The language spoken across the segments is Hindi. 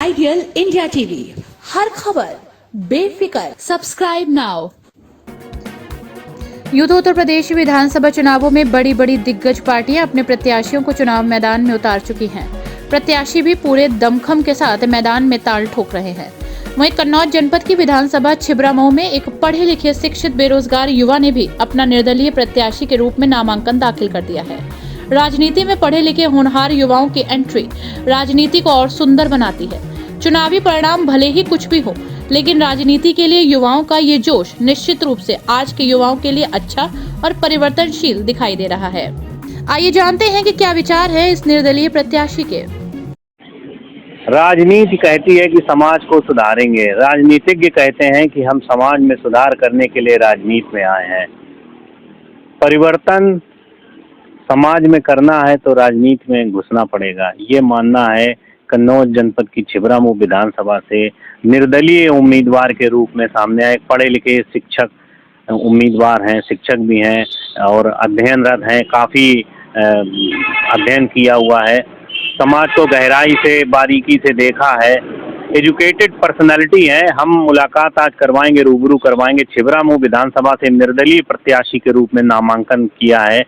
आइडियल इंडिया टीवी, हर खबर बेफिक्र। Subscribe now. यूं तो उत्तर प्रदेश विधानसभा चुनावों में बड़ी बड़ी दिग्गज पार्टियां अपने प्रत्याशियों को चुनाव मैदान में उतार चुकी हैं। प्रत्याशी भी पूरे दमखम के साथ मैदान में ताल ठोक रहे हैं। वहीं कन्नौज जनपद की विधानसभा छिबरामऊ में एक पढ़े लिखे शिक्षित बेरोजगार युवा ने भी अपना निर्दलीय प्रत्याशी के रूप में नामांकन दाखिल कर दिया है। राजनीति में पढ़े लिखे होनहार युवाओं की एंट्री राजनीति को और सुंदर बनाती है। चुनावी परिणाम भले ही कुछ भी हो, लेकिन राजनीति के लिए युवाओं का ये जोश निश्चित रूप से आज के युवाओं के लिए अच्छा और परिवर्तनशील दिखाई दे रहा है। आइए जानते हैं कि क्या विचार है इस निर्दलीय प्रत्याशी के। राजनीति कहती है कि समाज को सुधारेंगे, राजनीतिज्ञ कहते हैं कि हम समाज में सुधार करने के लिए राजनीति में आए हैं। परिवर्तन समाज में करना है तो राजनीति में घुसना पड़ेगा, ये मानना है कन्नौज जनपद की छिबरामऊ विधानसभा से निर्दलीय उम्मीदवार के रूप में सामने आए। पढ़े लिखे शिक्षक उम्मीदवार हैं, शिक्षक भी हैं और अध्ययनरत हैं, काफ़ी अध्ययन किया हुआ है, समाज को गहराई से बारीकी से देखा है, एजुकेटेड पर्सनालिटी है। हम मुलाकात आज करवाएंगे, रूबरू करवाएंगे। छिबरामऊ विधानसभा से निर्दलीय प्रत्याशी के रूप में नामांकन किया है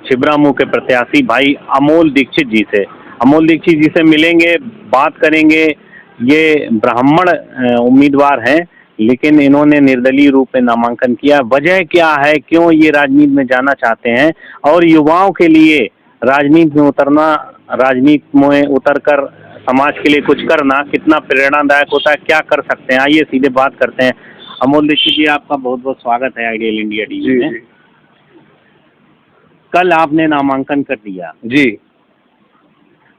छिबरामऊ के प्रत्याशी भाई अमोल दीक्षित जी से। अमोल दीक्षित जी से मिलेंगे, बात करेंगे। ये ब्राह्मण उम्मीदवार हैं, लेकिन इन्होंने निर्दलीय रूप में नामांकन किया। वजह क्या है, क्यों ये राजनीति में जाना चाहते हैं और युवाओं के लिए राजनीति में उतरना, राजनीति में उतरकर समाज के लिए कुछ करना कितना प्रेरणादायक होता है, क्या कर सकते हैं, आइए सीधे बात करते हैं। अमोल दीक्षित जी, आपका बहुत बहुत स्वागत है आइडियल इंडिया टीवी में। कल आपने नामांकन कर दिया जी,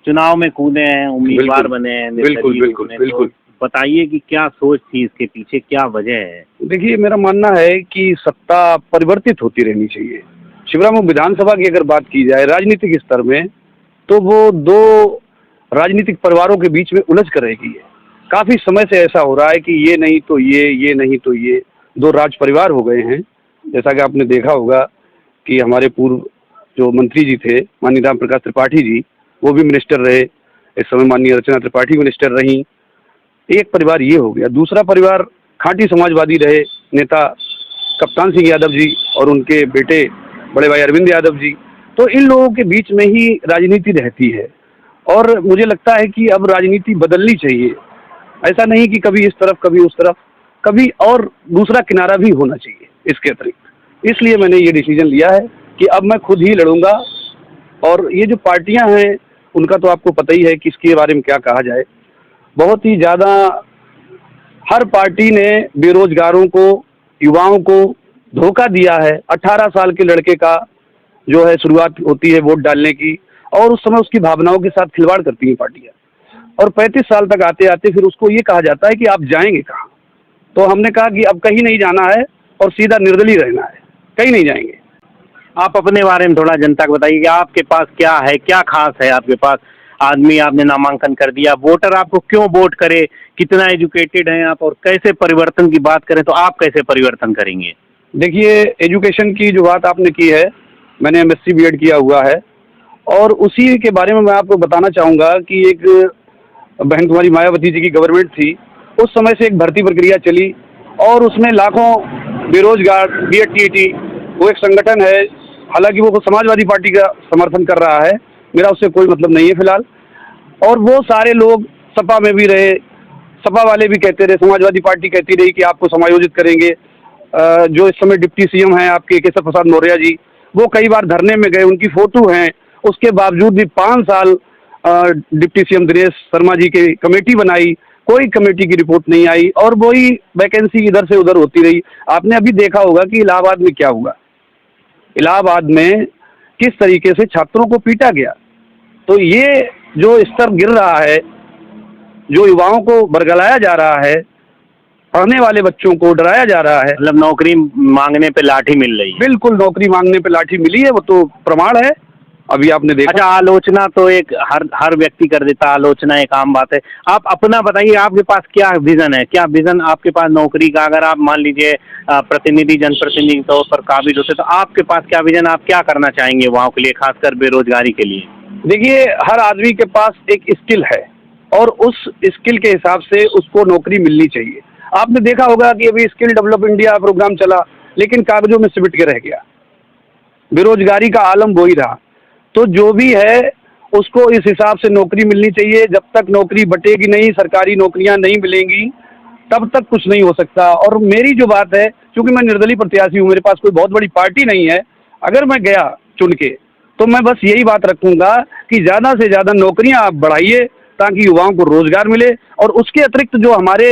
चुनाव में कूदे हैं, उम्मीदवार बने हैं। बिल्कुल बिल्कुल बिल्कुल। तो बताइए कि क्या सोच थी इसके पीछे, क्या वजह है? देखिए, मेरा मानना है कि सत्ता परिवर्तित होती रहनी चाहिए। छिबरामऊ विधानसभा की अगर बात की जाए राजनीतिक स्तर में, तो वो दो राजनीतिक परिवारों के बीच में उलझ कर रह गई है। काफी समय से ऐसा हो रहा है कि ये नहीं तो ये नहीं तो ये, दो राज परिवार हो गए हैं। जैसा कि आपने देखा होगा कि हमारे पूर्व जो मंत्री जी थे माननीय राम प्रकाश त्रिपाठी जी, वो भी मिनिस्टर रहे। इस समय माननीय रचना त्रिपाठी मिनिस्टर रही। एक परिवार ये हो गया। दूसरा परिवार खांटी समाजवादी रहे नेता कप्तान सिंह यादव जी और उनके बेटे बड़े भाई अरविंद यादव जी। तो इन लोगों के बीच में ही राजनीति रहती है और मुझे लगता है कि अब राजनीति बदलनी चाहिए। ऐसा नहीं कि कभी इस तरफ कभी उस तरफ, कभी और दूसरा किनारा भी होना चाहिए इसके अतिरिक्त। इसलिए मैंने ये डिसीजन लिया है कि अब मैं खुद ही लड़ूंगा। और ये जो पार्टियां हैं उनका तो आपको पता ही है कि इसके बारे में क्या कहा जाए। बहुत ही ज़्यादा हर पार्टी ने बेरोजगारों को, युवाओं को धोखा दिया है। 18 साल के लड़के का जो है शुरुआत होती है वोट डालने की, और उस समय उसकी भावनाओं के साथ खिलवाड़ करती हैं पार्टियां। और 35 साल तक आते आते फिर उसको ये कहा जाता है कि आप जाएंगे कहाँ। तो हमने कहा कि अब कहीं नहीं जाना है और सीधा निर्दलीय रहना है, कहीं नहीं जाएंगे। आप अपने बारे में थोड़ा जनता को बताइए कि आपके पास क्या है, क्या खास है आपके पास। आदमी, आपने नामांकन कर दिया, वोटर आपको क्यों वोट करे, कितना एजुकेटेड हैं आप, और कैसे परिवर्तन की बात करें तो आप कैसे परिवर्तन करेंगे? देखिए, एजुकेशन की जो बात आपने की है, मैंने एमएससी बीएड किया हुआ है और उसी के बारे में मैं आपको बताना चाहूँगा कि एक बहन कुमारी मायावती जी की गवर्नमेंट थी। उस समय से एक भर्ती प्रक्रिया चली और उसमें लाखों बेरोजगार बीएड वो एक संगठन है, हालांकि वो समाजवादी पार्टी का समर्थन कर रहा है, मेरा उससे कोई मतलब नहीं है फिलहाल। और वो सारे लोग सपा में भी रहे, सपा वाले भी कहते रहे, समाजवादी पार्टी कहती रही कि आपको समायोजित करेंगे। जो इस समय डिप्टी सीएम हैं आपके केशव प्रसाद मौर्य जी, वो कई बार धरने में गए, उनकी फोटो हैं। उसके बावजूद भी 5 साल डिप्टी सीएम दिनेश शर्मा जी की कमेटी बनाई, कोई कमेटी की रिपोर्ट नहीं आई और वही वैकेंसी इधर से उधर होती रही। आपने अभी देखा होगा कि इलाहाबाद में क्या हुआ, इलाहाबाद में किस तरीके से छात्रों को पीटा गया। तो ये जो स्तर गिर रहा है, जो युवाओं को बरगलाया जा रहा है, पढ़ने वाले बच्चों को डराया जा रहा है। मतलब नौकरी मांगने पे लाठी मिल रही है। बिल्कुल, नौकरी मांगने पे लाठी मिली है, वो तो प्रमाण है, अभी आपने देखा। अच्छा, आलोचना तो एक हर व्यक्ति कर देता, आलोचना एक आम बात है। आप अपना बताइए, आपके पास क्या विजन है, क्या विजन आपके पास नौकरी का? अगर आप मान लीजिए प्रतिनिधि, जनप्रतिनिधि के तौर पर काबिल होते तो आपके पास क्या विजन, आप क्या करना चाहेंगे वहाँ के लिए, खासकर बेरोजगारी के लिए? देखिए, हर आदमी के पास एक स्किल है और उस स्किल के हिसाब से उसको नौकरी मिलनी चाहिए। आपने देखा होगा कि अभी स्किल डेवलप इंडिया प्रोग्राम चला, लेकिन कागजों में सिमट के रह गया, बेरोजगारी का आलम वो ही रहा। तो जो भी है उसको इस हिसाब से नौकरी मिलनी चाहिए। जब तक नौकरी बटेगी नहीं, सरकारी नौकरियां नहीं मिलेंगी, तब तक कुछ नहीं हो सकता। और मेरी जो बात है, क्योंकि मैं निर्दलीय प्रत्याशी हूँ, मेरे पास कोई बहुत बड़ी पार्टी नहीं है, अगर मैं गया चुन के तो मैं बस यही बात रखूंगा कि ज़्यादा से ज़्यादा नौकरियां आप बढ़ाइए ताकि युवाओं को रोजगार मिले, और उसके अतिरिक्त जो हमारे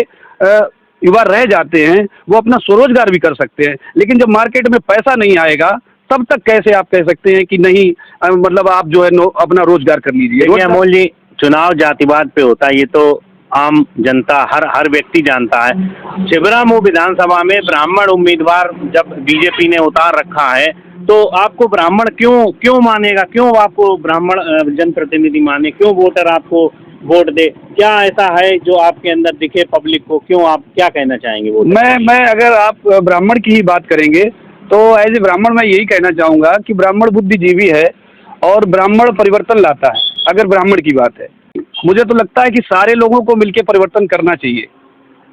युवा रह जाते हैं वो अपना स्वरोजगार भी कर सकते हैं। लेकिन जब मार्केट में पैसा नहीं आएगा तब तक कैसे आप कह सकते हैं कि नहीं, मतलब आप जो है अपना रोजगार कर लीजिए। देखिए अमोल जी, चुनाव जातिवाद पे होता है, ये तो आम जनता हर व्यक्ति जानता है। छिबरामऊ विधानसभा में ब्राह्मण उम्मीदवार जब बीजेपी ने उतार रखा है तो आपको ब्राह्मण क्यों मानेगा, क्यों आपको ब्राह्मण जनप्रतिनिधि माने, क्यों वोटर आपको वोट दे? क्या ऐसा है जो आपके अंदर दिखे पब्लिक को? क्यों, आप क्या कहना चाहेंगे? वो मैं अगर आप ब्राह्मण की ही बात करेंगे तो एज ए ब्राह्मण मैं यही कहना चाहूँगा कि ब्राह्मण बुद्धिजीवी है और ब्राह्मण परिवर्तन लाता है। अगर ब्राह्मण की बात है, मुझे तो लगता है कि सारे लोगों को मिलकर परिवर्तन करना चाहिए।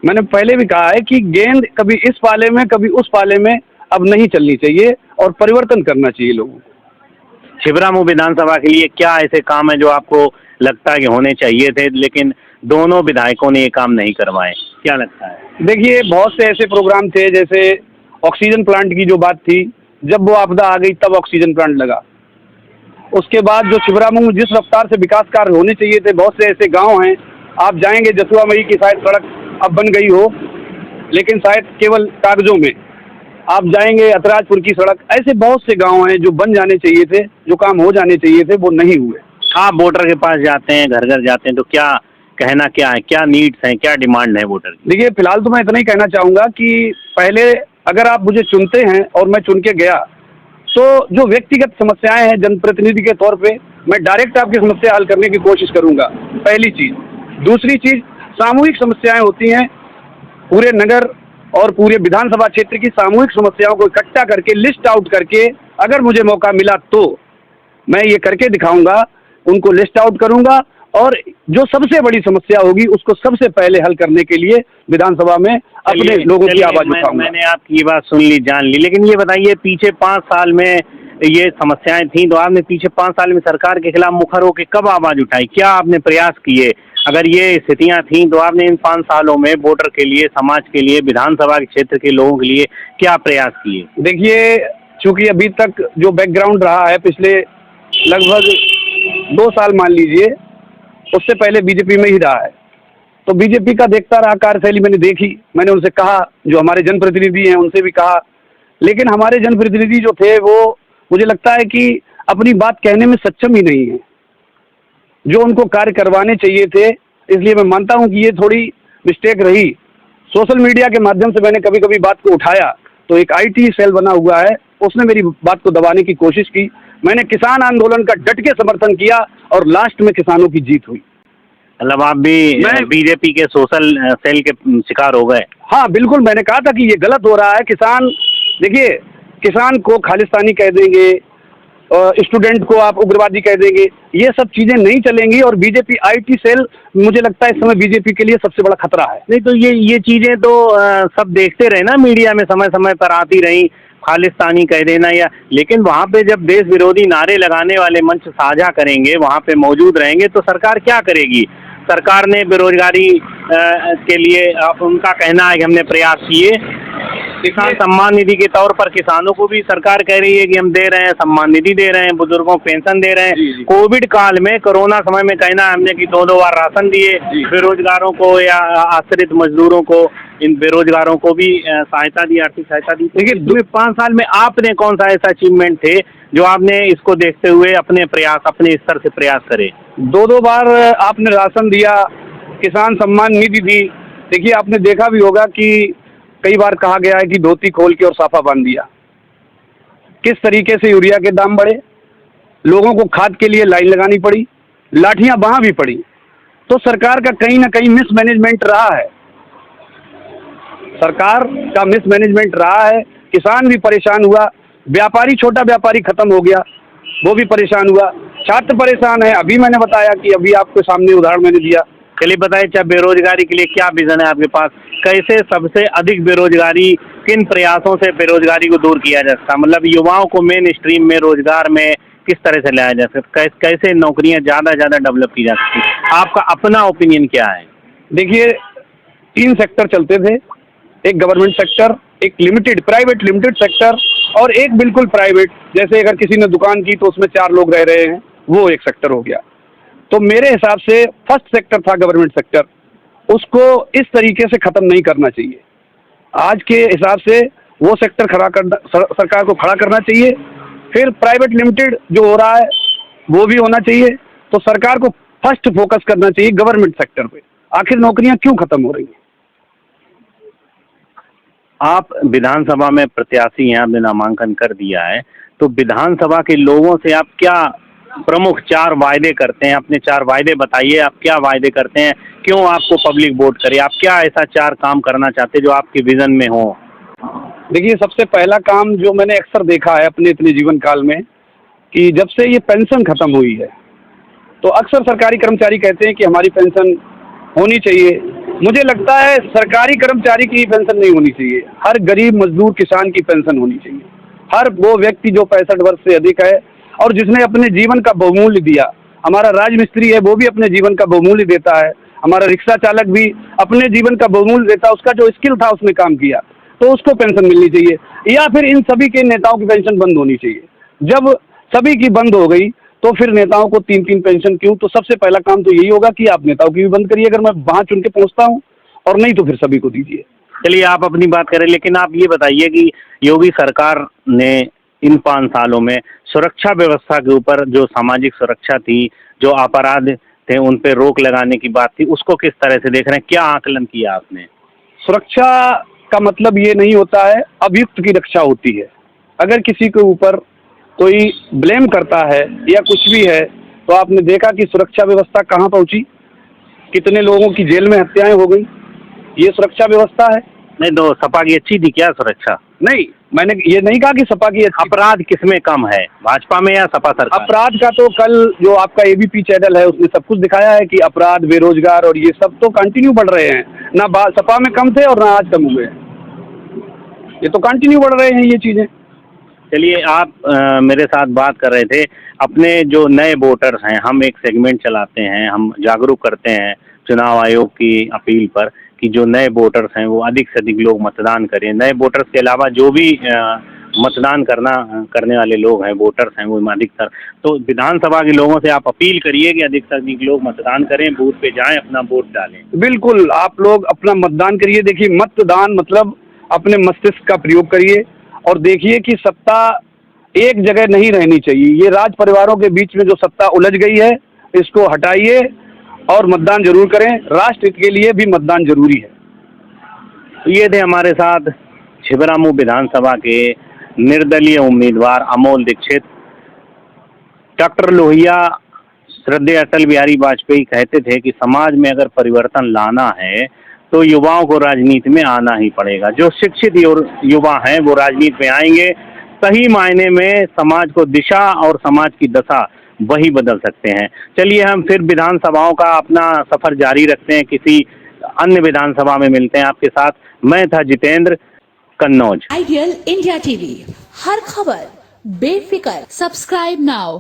मैंने पहले भी कहा है कि गेंद कभी इस पाले में कभी उस पाले में अब नहीं चलनी चाहिए और परिवर्तन करना चाहिए लोगों को। छिबरामऊ विधानसभा के लिए क्या ऐसे काम है जो आपको लगता है कि होने चाहिए थे लेकिन दोनों विधायकों ने ये काम नहीं करवाए? क्या लगता है? देखिए, बहुत से ऐसे प्रोग्राम थे, जैसे ऑक्सीजन प्लांट की जो बात थी, जब वो आपदा आ गई तब ऑक्सीजन प्लांट लगा। उसके बाद जो छिबरामऊ में जिस रफ्तार से विकास कार्य होने चाहिए थे, बहुत से ऐसे गांव हैं, आप जाएंगे जसुआ मई की शायद सड़क अब बन गई हो, लेकिन शायद केवल कागजों में। आप जाएंगे अतराजपुर की सड़क, ऐसे बहुत से गांव हैं जो बन जाने चाहिए थे, जो काम हो जाने चाहिए थे, वो नहीं हुए। आप वोटर के पास जाते हैं, घर घर जाते हैं, तो क्या कहना क्या है, क्या नीड्स हैं, क्या डिमांड है वोटर की? देखिए, फिलहाल तो मैं इतना ही कहना चाहूँगा कि पहले अगर आप मुझे चुनते हैं और मैं चुन के गया तो जो व्यक्तिगत समस्याएं हैं जनप्रतिनिधि के तौर पे, मैं डायरेक्ट आपकी समस्या हल करने की कोशिश करूँगा, पहली चीज़। दूसरी चीज़, सामूहिक समस्याएं होती हैं, पूरे नगर और पूरे विधानसभा क्षेत्र की सामूहिक समस्याओं को इकट्ठा करके, लिस्ट आउट करके, अगर मुझे मौका मिला तो मैं ये करके दिखाऊंगा, उनको लिस्ट आउट करूंगा और जो सबसे बड़ी समस्या होगी उसको सबसे पहले हल करने के लिए विधानसभा में अपने लोगों की आवाज उठाऊंगा। मैंने आपकी बात सुन ली, जान ली, लेकिन ये बताइए, पीछे 5 साल में ये समस्याएं थी तो आपने पीछे 5 साल में सरकार के खिलाफ मुखर होकर कब आवाज उठाई? क्या आपने प्रयास किए? अगर ये स्थितियां थी तो आपने इन 5 सालों में वोटर के लिए, समाज के लिए, विधानसभा के क्षेत्र के लोगों के लिए क्या प्रयास किए? देखिए, चूंकि अभी तक जो बैकग्राउंड रहा है पिछले लगभग 2 साल मान लीजिए, उससे पहले बीजेपी में ही रहा है, तो बीजेपी का देखता रहा, कार्यशैली मैंने देखी, मैंने उनसे कहा, जो हमारे जनप्रतिनिधि हैं उनसे भी कहा, लेकिन हमारे जनप्रतिनिधि जो थे वो मुझे लगता है कि अपनी बात कहने में सक्षम ही नहीं है जो उनको कार्य करवाने चाहिए थे। इसलिए मैं मानता हूं कि ये थोड़ी मिस्टेक रही। सोशल मीडिया के माध्यम से मैंने कभी कभी बात को उठाया तो एक आईटी सेल बना हुआ है, उसने मेरी बात को दबाने की कोशिश की। मैंने किसान आंदोलन का डट के समर्थन किया और लास्ट में किसानों की जीत हुई। मतलब आप भी बीजेपी के सोशल सेल के शिकार हो गए? हाँ बिल्कुल, मैंने कहा था कि ये गलत हो रहा है। किसान, देखिए, किसान को खालिस्तानी कह देंगे, स्टूडेंट को आप उग्रवादी कह देंगे, ये सब चीजें नहीं चलेंगी। और बीजेपी आईटी सेल मुझे लगता है इस समय बीजेपी के लिए सबसे बड़ा खतरा है। नहीं तो ये चीजें तो सब देखते रहे ना, मीडिया में समय समय पर आती रही, खालिस्तानी कह देना या, लेकिन वहाँ पे जब देश विरोधी नारे लगाने वाले मंच साझा करेंगे, वहाँ पे मौजूद रहेंगे, तो सरकार क्या करेगी? सरकार ने बेरोजगारी के लिए उनका कहना है कि हमने प्रयास किए। किसान सम्मान निधि के तौर पर किसानों को भी सरकार कह रही है कि हम दे रहे हैं, सम्मान निधि दे रहे हैं, बुजुर्गों को पेंशन दे रहे हैं। कोविड काल में, कोरोना समय में कहना है हमने कि 2-2 बार राशन दिए बेरोजगारों को या आश्रित मजदूरों को, इन बेरोजगारों को भी सहायता दी, आर्थिक सहायता दी। देखिए, 5 साल में आपने कौन सा ऐसा अचीवमेंट थे जो आपने इसको देखते हुए अपने स्तर से प्रयास करे? 2-2 बार आपने राशन दिया, किसान सम्मान निधि दी। देखिए, आपने देखा भी होगा कि कई बार कहा गया है कि धोती खोल के और साफा बांध दिया। किस तरीके से यूरिया के दाम बढ़े, लोगों को खाद के लिए लाइन लगानी पड़ी, लाठियां वहां भी पड़ी। तो सरकार का कहीं ना कहीं मिसमैनेजमेंट रहा है, सरकार का मिसमैनेजमेंट रहा है। किसान भी परेशान हुआ, व्यापारी, छोटा व्यापारी खत्म हो गया, वो भी परेशान हुआ, छात्र परेशान है। अभी मैंने बताया कि अभी आपके सामने उदाहरण मैंने दिया, चलिए बताइए, चाहे बेरोजगारी के लिए क्या विजन है आपके पास? कैसे सबसे अधिक बेरोजगारी, किन प्रयासों से बेरोजगारी को दूर किया जा सकता है? मतलब युवाओं को मेन स्ट्रीम में रोजगार में किस तरह से लाया जा सकता है? कैसे नौकरियां ज़्यादा डेवलप की जा सकती है? आपका अपना ओपिनियन क्या है? देखिए, 3 सेक्टर चलते थे, एक गवर्नमेंट सेक्टर, एक प्राइवेट लिमिटेड सेक्टर और एक बिल्कुल प्राइवेट। जैसे अगर किसी ने दुकान की तो उसमें 4 लोग रह रहे हैं, वो एक सेक्टर हो गया। तो मेरे हिसाब से फर्स्ट सेक्टर था गवर्नमेंट सेक्टर, उसको इस तरीके से खत्म नहीं करना चाहिए। आज के हिसाब से वो सेक्टर सरकार को खड़ा करना चाहिए। फिर प्राइवेट लिमिटेड जो हो रहा है वो भी होना चाहिए। तो सरकार को फर्स्ट फोकस करना चाहिए गवर्नमेंट सेक्टर पे। आखिर नौकरियां क्यों खत्म हो रही हैं? आप विधानसभा में प्रत्याशी हैं, आपने नामांकन कर दिया है, तो विधानसभा के लोगों से आप क्या प्रमुख 4 वायदे करते हैं? अपने 4 वायदे बताइए, आप क्या वायदे करते हैं? क्यों आपको पब्लिक वोट करे? आप क्या ऐसा 4 काम करना चाहते हैं जो आपके विजन में हो? देखिए, सबसे पहला काम जो मैंने अक्सर देखा है अपने इतने जीवन काल में, कि जब से ये पेंशन खत्म हुई है तो अक्सर सरकारी कर्मचारी कहते हैं कि हमारी पेंशन होनी चाहिए। मुझे लगता है सरकारी कर्मचारी की पेंशन नहीं होनी चाहिए, हर गरीब मजदूर किसान की पेंशन होनी चाहिए। हर वो व्यक्ति जो 65 वर्ष से अधिक है और जिसने अपने जीवन का बहुमूल्य दिया। हमारा राजमिस्त्री है, वो भी अपने जीवन का बहुमूल्य देता है। हमारा रिक्शा चालक भी अपने जीवन का बहुमूल्य देता है, उसका जो स्किल था उसने काम किया, तो उसको पेंशन मिलनी चाहिए। या फिर इन सभी के नेताओं की पेंशन बंद होनी चाहिए। जब सभी की बंद हो गई तो फिर नेताओं को 3-3 पेंशन क्यों? तो सबसे पहला काम तो यही होगा कि आप नेताओं की भी बंद करिए अगर मैं वहां चुन के पहुंचता हूं, और नहीं तो फिर सभी को दीजिए। चलिए, आप अपनी बात करें, लेकिन आप ये बताइए कि योगी सरकार ने इन 5 सालों में सुरक्षा व्यवस्था के ऊपर, जो सामाजिक सुरक्षा थी, जो अपराध थे उन पे रोक लगाने की बात थी, उसको किस तरह से देख रहे हैं? क्या आकलन किया आपने? सुरक्षा का मतलब ये नहीं होता है अभियुक्त की रक्षा होती है। अगर किसी के ऊपर कोई ब्लेम करता है या कुछ भी है तो आपने देखा कि सुरक्षा व्यवस्था कहाँ पहुंची, कितने लोगों की जेल में हत्याएं हो गई। ये सुरक्षा व्यवस्था है? नहीं तो सपा की अच्छी थी क्या सुरक्षा? नहीं, मैंने ये नहीं कहा कि सपा की अच्छी। अपराध किसमें कम है, भाजपा में या सपा सरकार? अपराध का तो कल जो आपका एबीपी चैनल है उसने सब कुछ दिखाया है कि अपराध, बेरोजगार और ये सब तो कंटिन्यू बढ़ रहे हैं। ना सपा में कम थे और ना आज कम हुए हैं, ये तो कंटिन्यू बढ़ रहे हैं ये चीजें। चलिए, आप मेरे साथ बात कर रहे थे अपने जो नए वोटर्स हैं। हम एक सेगमेंट चलाते हैं, हम जागरूक करते हैं चुनाव आयोग की अपील पर कि जो नए वोटर्स हैं वो अधिक से अधिक लोग मतदान करें। नए वोटर्स के अलावा जो भी मतदान करने वाले लोग हैं, वोटर्स हैं, वो अधिकतर, तो विधानसभा के लोगों से आप अपील करिए कि अधिक से अधिक लोग मतदान करें, बूथ पे जाएं, अपना वोट डालें। बिल्कुल, आप लोग अपना मतदान करिए। देखिए, मतदान मतलब अपने मस्तिष्क का प्रयोग करिए और देखिए कि सत्ता एक जगह नहीं रहनी चाहिए। ये राज परिवारों के बीच में जो सत्ता उलझ गई है, इसको हटाइए और मतदान जरूर करें। राष्ट्र हित के लिए भी मतदान जरूरी है। तो ये थे हमारे साथ छिबरामऊ विधानसभा के निर्दलीय उम्मीदवार अमोल दीक्षित। डॉक्टर लोहिया श्रद्धेय अटल बिहारी वाजपेयी कहते थे कि समाज में अगर परिवर्तन लाना है तो युवाओं को राजनीति में आना ही पड़ेगा। जो शिक्षित युवा हैं वो राजनीति में आएंगे, सही मायने में समाज को दिशा और समाज की दशा वही बदल सकते हैं। चलिए, हम फिर विधानसभाओं का अपना सफर जारी रखते हैं, किसी अन्य विधानसभा में मिलते हैं आपके साथ। मैं था Jitendra, Kannauj. Ideal India TV, हर खबर बेफिक्र। Subscribe now.